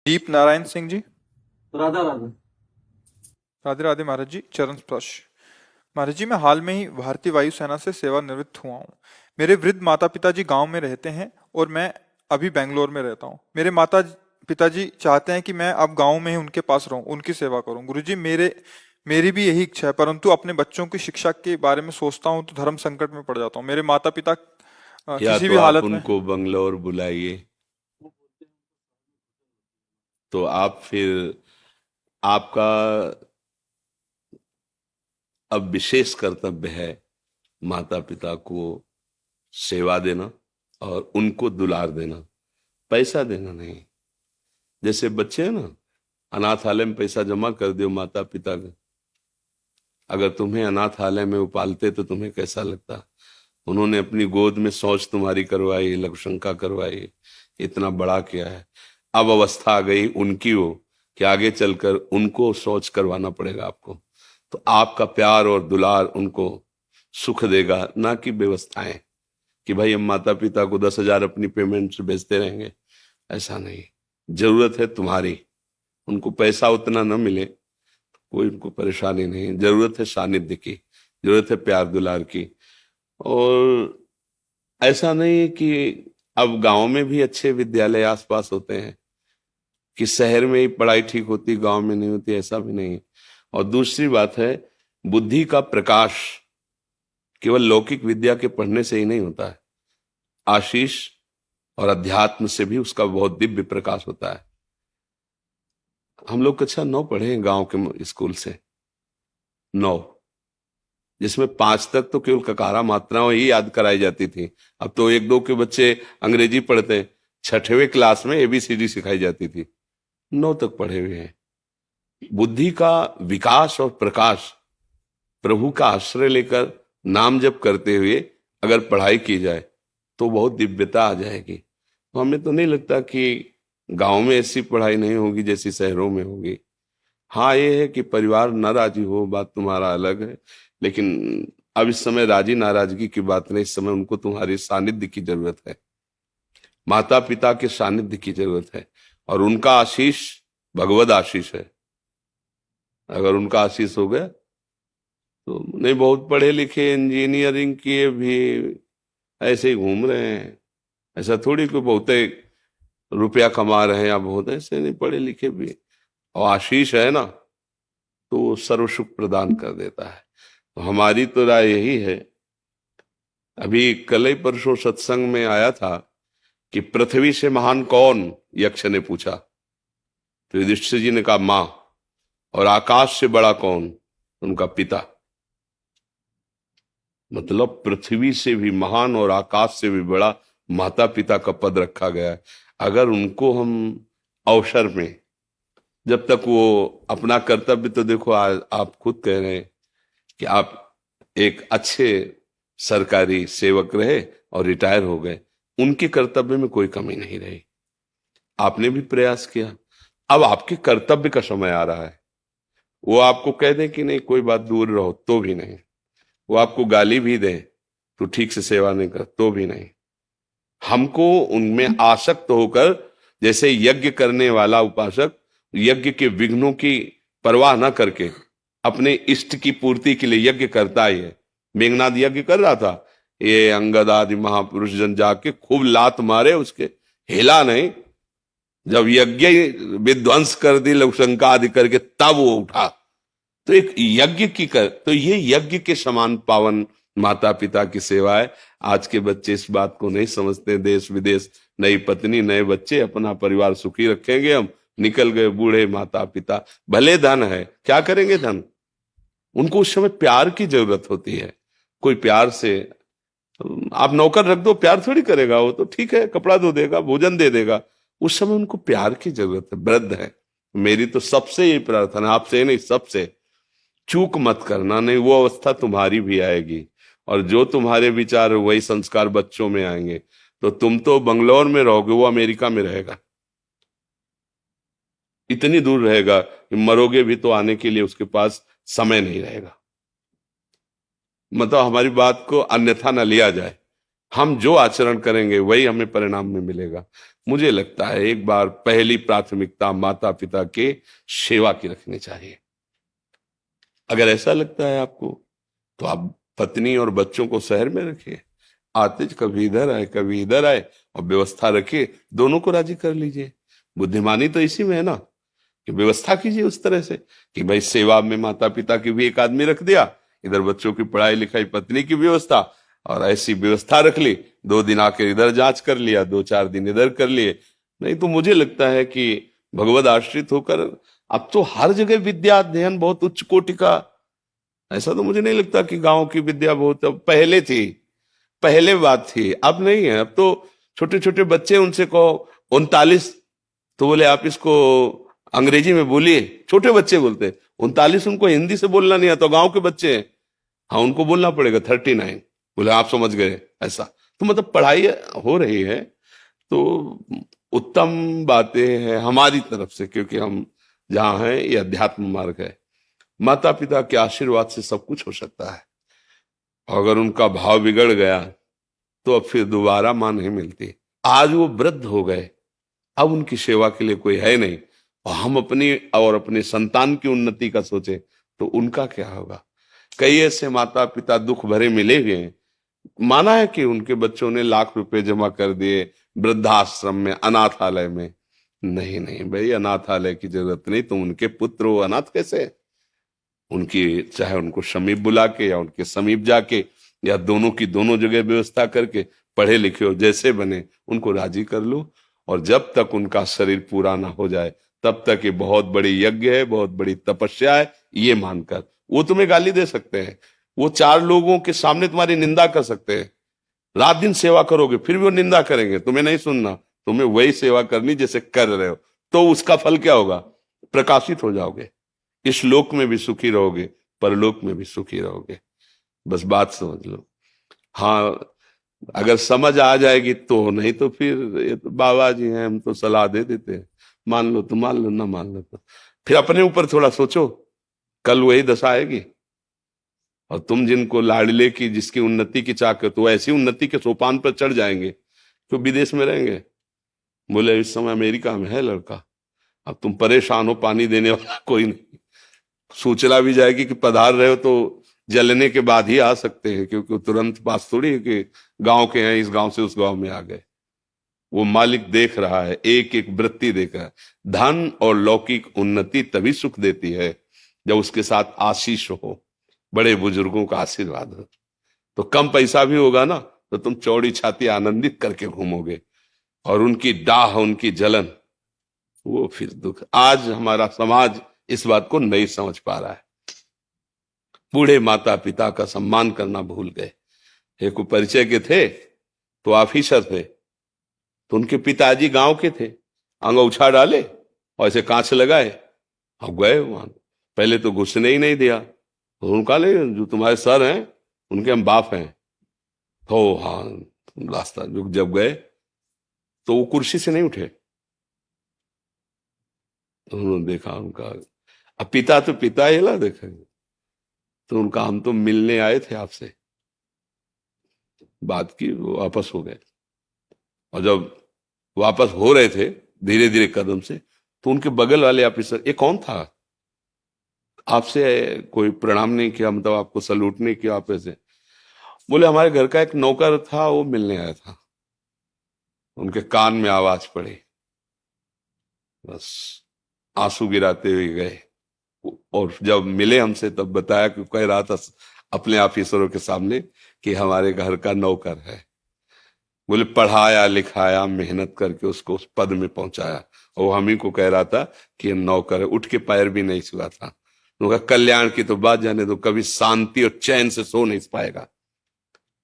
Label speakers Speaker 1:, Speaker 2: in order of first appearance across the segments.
Speaker 1: दीप नारायण सिंह जी।
Speaker 2: राधा राधा।
Speaker 1: राधे राधे महाराज जी, चरण स्पर्श। महाराज जी, मैं हाल में ही भारतीय वायुसेना से सेवानिवृत्त हुआ हूँ। मेरे वृद्ध माता पिताजी गांव में रहते हैं और मैं अभी बेंगलोर में रहता हूँ। मेरे माता पिताजी चाहते हैं कि मैं अब गांव में ही उनके पास रहूं, उनकी सेवा करूं। गुरुजी, मेरी भी यही इच्छा है, परंतु अपने बच्चों की शिक्षा के बारे में सोचता हूँ तो धर्म संकट में पड़ जाता हूँ। मेरे माता पिता
Speaker 3: या
Speaker 1: किसी
Speaker 3: तो
Speaker 1: भी
Speaker 3: आप
Speaker 1: हालत में।
Speaker 3: उनको बंगलौर बुलाइए, तो आप फिर आपका अब विशेष कर्तव्य है माता पिता को सेवा देना और उनको दुलार देना, पैसा देना नहीं। जैसे बच्चे हैं ना, अनाथालय में पैसा जमा कर दो माता पिता का। अगर तुम्हें अनाथालय में वो पालते तो तुम्हें कैसा लगता? उन्होंने अपनी गोद में शौच तुम्हारी करवाई, लघुशंका करवाई, इतना बड़ा किया है। अब अवस्था आ गई उनकी हो कि आगे चलकर उनको शौच करवाना पड़ेगा आपको। तो आपका प्यार और दुलार उनको सुख देगा, ना कि व्यवस्थाएं कि भाई हम माता पिता को 10,000 अपनी पेमेंट से भेजते रहेंगे। ऐसा नहीं। जरूरत है तुम्हारी, उनको पैसा उतना न मिले, कोई उनको परेशानी नहीं। जरूरत है सानिध्य की, जरूरत है प्यार दुलार की। और ऐसा नहीं है कि अब गांव में भी अच्छे विद्यालय आसपास होते हैं कि शहर में ही पढ़ाई ठीक होती, गांव में नहीं होती, ऐसा भी नहीं। और दूसरी बात है, बुद्धि का प्रकाश केवल लौकिक विद्या के पढ़ने से ही नहीं होता है। आशीष और अध्यात्म से भी उसका बहुत दिव्य प्रकाश होता है। हम लोग कक्षा 9 पढ़े हैं गांव के स्कूल से, 9, जिसमें 5 तक तो केवल ककारा मात्राएं ही याद कराई जाती थी। अब तो 1-2 के बच्चे अंग्रेजी पढ़ते हैं। 6वीं क्लास में ABCD सिखाई जाती थी। 9 तक पढ़े हुए हैं। बुद्धि का विकास और प्रकाश प्रभु का आश्रय लेकर नाम जप करते हुए अगर पढ़ाई की जाए तो बहुत दिव्यता आ जाएगी। तो हमें तो नहीं लगता कि गांव में ऐसी पढ़ाई नहीं होगी जैसी शहरों में होगी। हाँ, ये है कि परिवार न राजी हो, बात तुम्हारा अलग है। लेकिन अब इस समय राजी नाराजगी की बात नहीं, इस समय उनको तुम्हारे सानिध्य की जरूरत है, माता पिता के सानिध्य की जरूरत है। और उनका आशीष भगवद आशीष है। अगर उनका आशीष हो गया तो नहीं, बहुत पढ़े लिखे इंजीनियरिंग किए भी ऐसे ही घूम रहे हैं। ऐसा थोड़ी कोई बहुत रुपया कमा रहे हैं या बहुत ऐसे नहीं, पढ़े लिखे भी और आशीष है ना, तो वो सर्व सुख प्रदान कर देता है। तो हमारी तो राय यही है। अभी कल ही परसों सत्संग में आया था कि पृथ्वी से महान कौन, यक्ष ने पूछा। तो युधिष्ठिर जी ने कहा मां। और आकाश से बड़ा कौन? उनका पिता। मतलब पृथ्वी से भी महान और आकाश से भी बड़ा माता पिता का पद रखा गया है। अगर उनको हम अवसर में, जब तक वो अपना कर्तव्य, तो देखो आज आप खुद कह रहे हैं कि आप एक अच्छे सरकारी सेवक रहे और रिटायर हो गए, उनके कर्तव्य में कोई कमी नहीं रही। आपने भी प्रयास किया। अब आपके कर्तव्य का समय आ रहा है। वो आपको कह दे कि नहीं कोई बात, दूर रहो, तो भी नहीं। वो आपको गाली भी दे तो ठीक से सेवा नहीं कर, तो भी नहीं। हमको उनमें आसक्त होकर, जैसे यज्ञ करने वाला उपासक यज्ञ के विघ्नों की परवाह न करके अपने इष्ट की पूर्ति के लिए यज्ञ करता है। मेघनाद यज्ञ कर रहा था, ये अंगद आदि महापुरुष जन जाके खूब लात मारे, उसके हिला नहीं। जब यज्ञ विध्वंस कर दी लघुशंका आदि करके, तब वो उठा। तो एक यज्ञ की तो ये यज्ञ के समान पावन माता पिता की सेवा है। आज के बच्चे इस बात को नहीं समझते। देश विदेश, नई पत्नी, नए बच्चे, अपना परिवार सुखी रखेंगे हम, निकल गए बूढ़े माता पिता। भले धन है, क्या करेंगे धन? उनको उस समय प्यार की जरूरत होती है। कोई प्यार से, आप नौकर रख दो, प्यार थोड़ी करेगा वो। तो ठीक है, कपड़ा धो देगा, भोजन दे देगा। उस समय उनको प्यार की जरूरत है। वृद्ध है। मेरी तो सबसे यही प्रार्थना, आपसे नहीं सबसे, चूक मत करना। नहीं, वो अवस्था तुम्हारी भी आएगी और जो तुम्हारे विचार वही संस्कार बच्चों में आएंगे। तो तुम तो बंगलौर में रहोगे, वो अमेरिका में रहेगा, इतनी दूर रहेगा कि मरोगे भी तो आने के लिए उसके पास समय नहीं रहेगा। मतलब हमारी बात को अन्यथा न लिया जाए। हम जो आचरण करेंगे वही हमें परिणाम में मिलेगा। मुझे लगता है एक बार पहली प्राथमिकता माता पिता के सेवा की रखनी चाहिए। अगर ऐसा लगता है आपको तो आप पत्नी और बच्चों को शहर में रखिए, आते कभी इधर आए कभी इधर आए, और व्यवस्था रखिए, दोनों को राजी कर लीजिए। बुद्धिमानी तो इसी में है ना, कि व्यवस्था कीजिए उस तरह से कि भाई सेवा में माता पिता की भी एक आदमी रख दिया, इधर बच्चों की पढ़ाई लिखाई पत्नी की व्यवस्था, और ऐसी व्यवस्था रख ली, 2 दिन आके इधर जांच कर लिया, 2-4 दिन इधर कर लिए। नहीं तो मुझे लगता है कि भगवद आश्रित होकर अब तो हर जगह विद्या अध्ययन बहुत उच्च कोटि का। ऐसा तो मुझे नहीं लगता कि गांव की विद्या बहुत, अब पहले थी, पहले बात थी, अब नहीं है। अब तो छोटे छोटे बच्चे, उनसे कहो 39, तो बोले आप इसको अंग्रेजी में बोलिए। छोटे बच्चे बोलते 39, उनको हिंदी से बोलना नहीं आता, गांव के बच्चे हैं, हाँ उनको बोलना पड़ेगा 39, बोले आप समझ गए। ऐसा तो मतलब पढ़ाई हो रही है, तो उत्तम बातें हैं हमारी तरफ से, क्योंकि हम जहाँ हैं ये अध्यात्म मार्ग है। माता पिता के आशीर्वाद से सब कुछ हो सकता है। अगर उनका भाव बिगड़ गया तो अब फिर दोबारा मां नहीं मिलती। आज वो वृद्ध हो गए, अब उनकी सेवा के लिए कोई है नहीं, और हम अपनी और अपने संतान की उन्नति का सोचे तो उनका क्या होगा। कई ऐसे माता पिता दुख भरे मिले हुए हैं, माना है कि उनके बच्चों ने लाख रुपए जमा कर दिए वृद्धाश्रम में, अनाथालय में। नहीं नहीं भाई, अनाथालय की जरूरत नहीं, तुम उनके पुत्र हो, अनाथ कैसे। उनकी चाहे उनको समीप बुला के या उनके समीप जाके या दोनों की दोनों जगह व्यवस्था करके, पढ़े लिखे हो जैसे बने उनको राजी कर लो। और जब तक उनका शरीर पूरा ना हो जाए तब तक ये बहुत बड़ी यज्ञ है, बहुत बड़ी तपस्या है, ये मानकर वो तुम्हें गाली दे सकते हैं, वो 4 लोगों के सामने तुम्हारी निंदा कर सकते हैं। रात दिन सेवा करोगे फिर भी वो निंदा करेंगे, तुम्हें नहीं सुनना, तुम्हें वही सेवा करनी जैसे कर रहे हो, तो उसका फल क्या होगा, प्रकाशित हो जाओगे, इस लोक में भी सुखी रहोगे, परलोक में भी सुखी रहोगे। बस बात समझ लो। हाँ, अगर समझ आ जाएगी तो, नहीं तो फिर ये तो बाबा जी हैं, हम तो सलाह दे देते हैं, मान लो तो मान लो, ना मान लो तो फिर अपने ऊपर थोड़ा सोचो, कल वही दशा आएगी। और तुम जिनको लाडले की, जिसकी उन्नति की चाह करते हो, ऐसी उन्नति के सोपान पर चढ़ जाएंगे तो विदेश में रहेंगे। बोले इस समय अमेरिका में है लड़का, अब तुम परेशान हो, पानी देने वाला कोई नहीं, सूचना भी जाएगी कि पधार रहे हो तो जलने के बाद ही आ सकते हैं, क्योंकि तुरंत पास थोड़ी है कि गांव के हैं, इस गांव से उस गांव में आ गए। वो मालिक देख रहा है, एक एक वृत्ति देख रहा है। धन और लौकिक उन्नति तभी सुख देती है जब उसके साथ आशीष हो, बड़े बुजुर्गों का आशीर्वाद हो। तो कम पैसा भी होगा ना तो तुम चौड़ी छाती आनंदित करके घूमोगे, और उनकी डाह, उनकी जलन, वो फिर दुख। आज हमारा समाज इस बात को नहीं समझ पा रहा है, बूढ़े माता पिता का सम्मान करना भूल गए। एक परिचय के थे तो ऑफिसर थे, तो उनके पिताजी गांव के थे, अंगूछा डाले और ऐसे कांच लगाए और गए वहां। पहले तो घुसने ही नहीं दिया, तो उनका ले जो तुम्हारे सर हैं उनके हम बाप हैं, तो हाँ रास्ता जो जब गए तो वो कुर्सी से नहीं उठे। तो उन्होंने देखा उनका, अब पिता तो पिता ही ला देखा, तो उनका हम तो मिलने आए थे आपसे, बात की, वो वापस हो गए। और जब वापस हो रहे थे धीरे धीरे कदम से, तो उनके बगल वाले ऑफिसर, ये कौन था, आपसे कोई प्रणाम नहीं किया, मतलब आपको सलूट नहीं किया आप ऐसे। बोले हमारे घर का एक नौकर था, वो मिलने आया था। उनके कान में आवाज पड़ी, बस आंसू गिराते हुए गए। और जब मिले हमसे तब बताया कि कह रहा था अपने ऑफिसरों के सामने कि हमारे घर का नौकर है। बोले पढ़ाया लिखाया, मेहनत करके उसको उस पद में पहुंचाया, और वो हम ही को कह रहा था कि ये नौकर है, उठ के पैर भी नहीं छुआ था। उनका कल्याण की तो बात जाने दो, कभी शांति और चैन से सो नहीं पाएगा,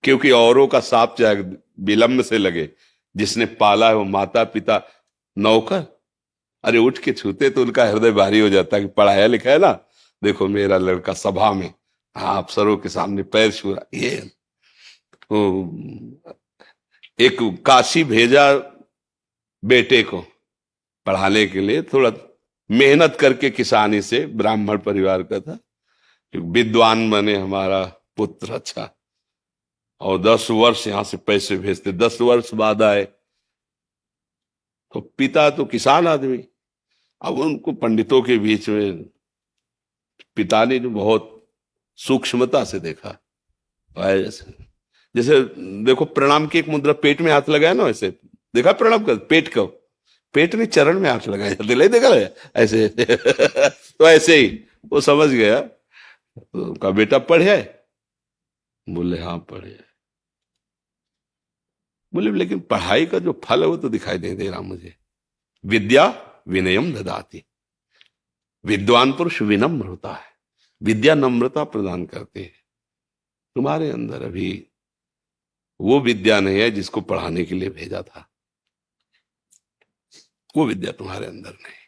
Speaker 3: क्योंकि औरों का साप चाहे विलंब से लगे, जिसने पाला है वो माता पिता, नौकर अरे उठ के छूते तो उनका हृदय भारी हो जाता है कि पढ़ाया लिखा है ना, देखो मेरा लड़का सभा में अफसरों के सामने पैर छू रहा। ये एक काशी भेजा बेटे को पढ़ाने के लिए, थोड़ा मेहनत करके, किसानी से, ब्राह्मण परिवार का था, विद्वान बने हमारा पुत्र। अच्छा, और 10 वर्ष यहां से पैसे भेजते, 10 वर्ष बाद आए तो पिता तो किसान आदमी, अब उनको पंडितों के बीच में पिता ने जो बहुत सूक्ष्मता से देखा, जैसे जैसे देखो प्रणाम की एक मुद्रा, पेट में हाथ लगाया ना वैसे, देखा प्रणाम कर पेट को, पेट ने चरण में हाथ लगाया, दिलाई देखा है ऐसे तो ऐसे ही वो समझ गया। तो उनका बेटा पढ़े, बोले हाँ पढ़े। बोले लेकिन पढ़ाई का जो फल है वो तो दिखाई नहीं दे रहा मुझे। विद्या विनयम ददाति, विद्वान पुरुष विनम्र होता है, विद्या नम्रता प्रदान करती है। तुम्हारे अंदर अभी वो विद्या नहीं है जिसको पढ़ाने के लिए भेजा था, वो विद्या तुम्हारे अंदर नहीं।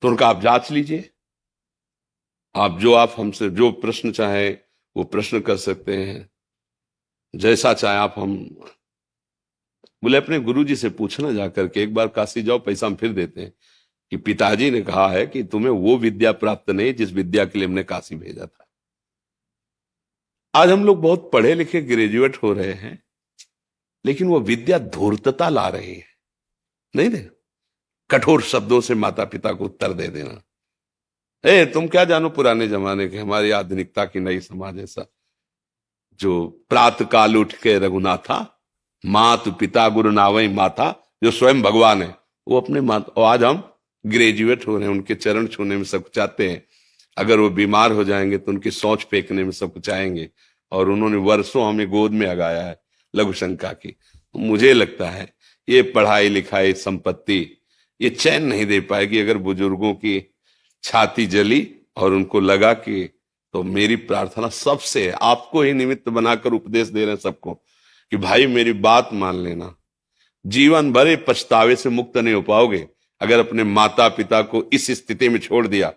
Speaker 3: तो उनका आप जांच लीजिए, आप हमसे जो प्रश्न चाहे वो प्रश्न कर सकते हैं, जैसा चाहे आप। हम बोले अपने गुरुजी से पूछना जाकर के, एक बार काशी जाओ पैसा हम फिर देते हैं, कि पिताजी ने कहा है कि तुम्हें वो विद्या प्राप्त नहीं जिस विद्या के लिए हमने काशी भेजा था। आज हम लोग बहुत पढ़े लिखे ग्रेजुएट हो रहे हैं, लेकिन वो विद्या धूर्तता ला रही है। नहीं दे, कठोर शब्दों से माता पिता को उत्तर दे देना, तुम क्या जानो पुराने जमाने के, हमारी आधुनिकता की नई समाज ऐसा, जो प्रातः काल उठ के रघुनाथा, मात पिता गुरु नावई माता, जो स्वयं भगवान है वो अपने माता। और आज हम ग्रेजुएट हो रहे हैं, उनके चरण छूने में सब चाहते हैं, अगर वो बीमार हो जाएंगे तो उनकी सोच फेंकने में सब चाहेंगे, और उन्होंने वर्षों हमें गोद में लगाया है लघु शंका की। मुझे लगता है ये पढ़ाई लिखाई संपत्ति ये चैन नहीं दे पाएगी अगर बुजुर्गों की छाती जली और उनको लगा कि, तो मेरी प्रार्थना सबसे, आपको ही निमित्त बनाकर उपदेश दे रहे हैं सबको, कि भाई मेरी बात मान लेना, जीवन भर पछतावे से मुक्त नहीं हो पाओगे अगर अपने माता पिता को इस स्थिति में छोड़ दिया।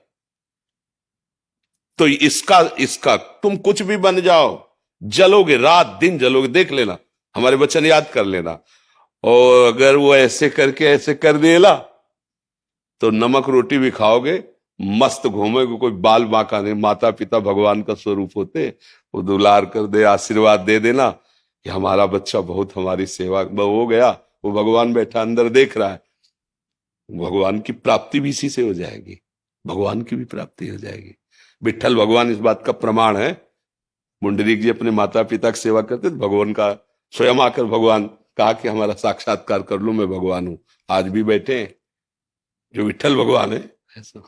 Speaker 3: तो इसका तुम कुछ भी बन जाओ, जलोगे, रात दिन जलोगे, देख लेना, हमारे वचन याद कर लेना। और अगर वो ऐसे करके ऐसे कर देला तो नमक रोटी भी खाओगे, मस्त घूमोगे, कोई बाल बांका नहीं। माता पिता भगवान का स्वरूप होते, वो दुलार कर दे, आशीर्वाद दे देना कि हमारा बच्चा बहुत हमारी सेवा हो गया, वो भगवान बैठा अंदर देख रहा है, भगवान की प्राप्ति भी इसी से हो जाएगी, भगवान की भी प्राप्ति हो जाएगी। विट्ठल भगवान इस बात का प्रमाण है। मुंडरीक जी अपने माता पिता की सेवा करते, भगवान का स्वयं आकर भगवान कहा कि हमारा साक्षात्कार कर लो, मैं भगवान हूं। आज भी बैठे हैं जो विट्ठल भगवान है ऐसा।